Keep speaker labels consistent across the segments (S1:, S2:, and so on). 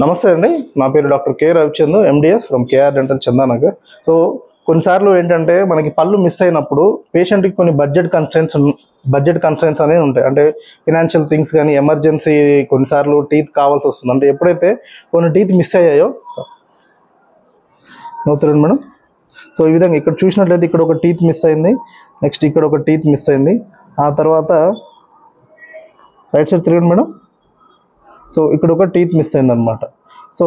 S1: నమస్తే అండి, నా పేరు doctor K Ravichand, MDS from KR dental Chandanagar. So కొన్నిసార్లు ఏంటంటే మనకి పళ్ళు మిస్ అయినప్పుడు పేషెంట్కి కొన్ని బడ్జెట్ కన్స్ట్రెంట్స్ అనేవి ఉంటాయి. అంటే ఫినాన్షియల్ థింగ్స్ కానీ ఎమర్జెన్సీ కొన్నిసార్లు టీత్ కావాల్సి వస్తుంది. అంటే ఎప్పుడైతే కొన్ని టీత్ మిస్ అయ్యాయో అవుతారండి మేడం. సో ఈ విధంగా ఇక్కడ చూసినట్లయితే ఇక్కడ ఒక టీత్ మిస్ అయింది, నెక్స్ట్ ఇక్కడ ఒక టీత్ మిస్ అయింది, ఆ తర్వాత రైట్ సైడ్ తిరగండి మేడం. సో ఇక్కడ ఒక టీత్ మిస్ అయింది అనమాట. సో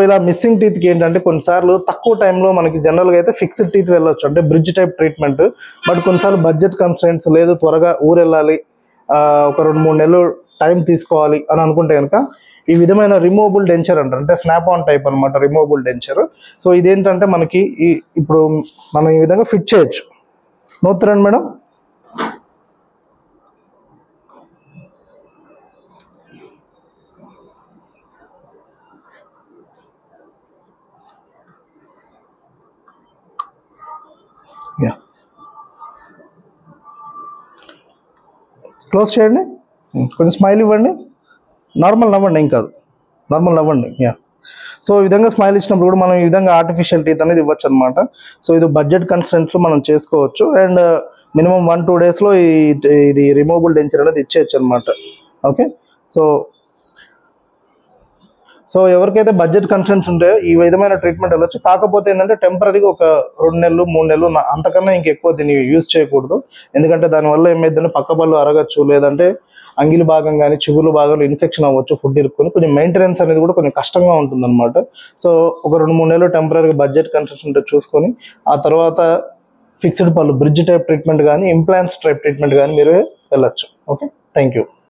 S1: ఇలా మిస్సింగ్ టీత్కి ఏంటంటే కొన్నిసార్లు తక్కువ టైంలో మనకి జనరల్గా అయితే ఫిక్స్డ్ టీత్ వెళ్ళొచ్చు, అంటే బ్రిడ్జ్ టైప్ ట్రీట్మెంట్. బట్ కొన్నిసార్లు బడ్జెట్ కన్స్ట్రెంట్స్ లేదు, త్వరగా ఊరు వెళ్ళాలి, ఒక 2-3 నెలలు టైం తీసుకోవాలి అని అనుకుంటే కనుక ఈ విధమైన రిమూవబుల్ డెంచర్ అంటారు, అంటే స్నాప్ ఆన్ టైప్ అనమాట రిమూవబుల్ డెంచర్. సో ఇదేంటంటే మనకి ఇప్పుడు మనం ఈ విధంగా ఫిట్ చేయొచ్చు. నోతురండి మేడం. క్లోజ్ చేయండి, కొంచెం స్మైల్ ఇవ్వండి, నార్మల్ నవ్వండి, ఏం కాదు, నార్మల్ నవ్వండి. సో ఈ విధంగా స్మైల్ ఇచ్చినప్పుడు కూడా మనం ఈ విధంగా ఆర్టిఫిషియల్ టీత్ అనేది ఇవ్వచ్చు అనమాట. సో ఇది బడ్జెట్ కన్స్ట్రెంట్స్లో మనం చేసుకోవచ్చు, అండ్ మినిమం 1-2 డేస్లో ఇది రిమూవబుల్ డెంచర్ అనేది ఇచ్చేయచ్చు అనమాట. ఓకే, సో ఎవరికైతే బడ్జెట్ కన్సర్న్స్ ఉంటే ఈ విధమైన ట్రీట్మెంట్ వెళ్ళొచ్చు. కాకపోతే ఏంటంటే టెంపరీగా ఒక 2 నెలలు 3 నెలలు అంతకన్నా ఇంకెక్కువ దీన్ని యూజ్ చేయకూడదు. ఎందుకంటే దానివల్ల ఏమైందంటే పక్క పళ్ళు అరగచ్చు, లేదంటే అంగిలి భాగం కానీ చిగురు భాగంలో ఇన్ఫెక్షన్ అవ్వచ్చు, ఫుడ్ ఇరుక్కొని కొంచెం మెయింటెనెన్స్ అనేది కూడా కొంచెం కష్టంగా ఉంటుంది అనమాట. సో ఒక 2-3 నెలలు టెంపరీగా బడ్జెట్ కన్సర్న్స్ ఉంటే చూసుకొని ఆ తర్వాత ఫిక్స్డ్ పళ్ళు బ్రిడ్జ్ టైప్ ట్రీట్మెంట్ కానీ ఇంప్లాంట్స్ టైప్ ట్రీట్మెంట్ కానీ మీరు వెళ్ళొచ్చు. Okay, thank you.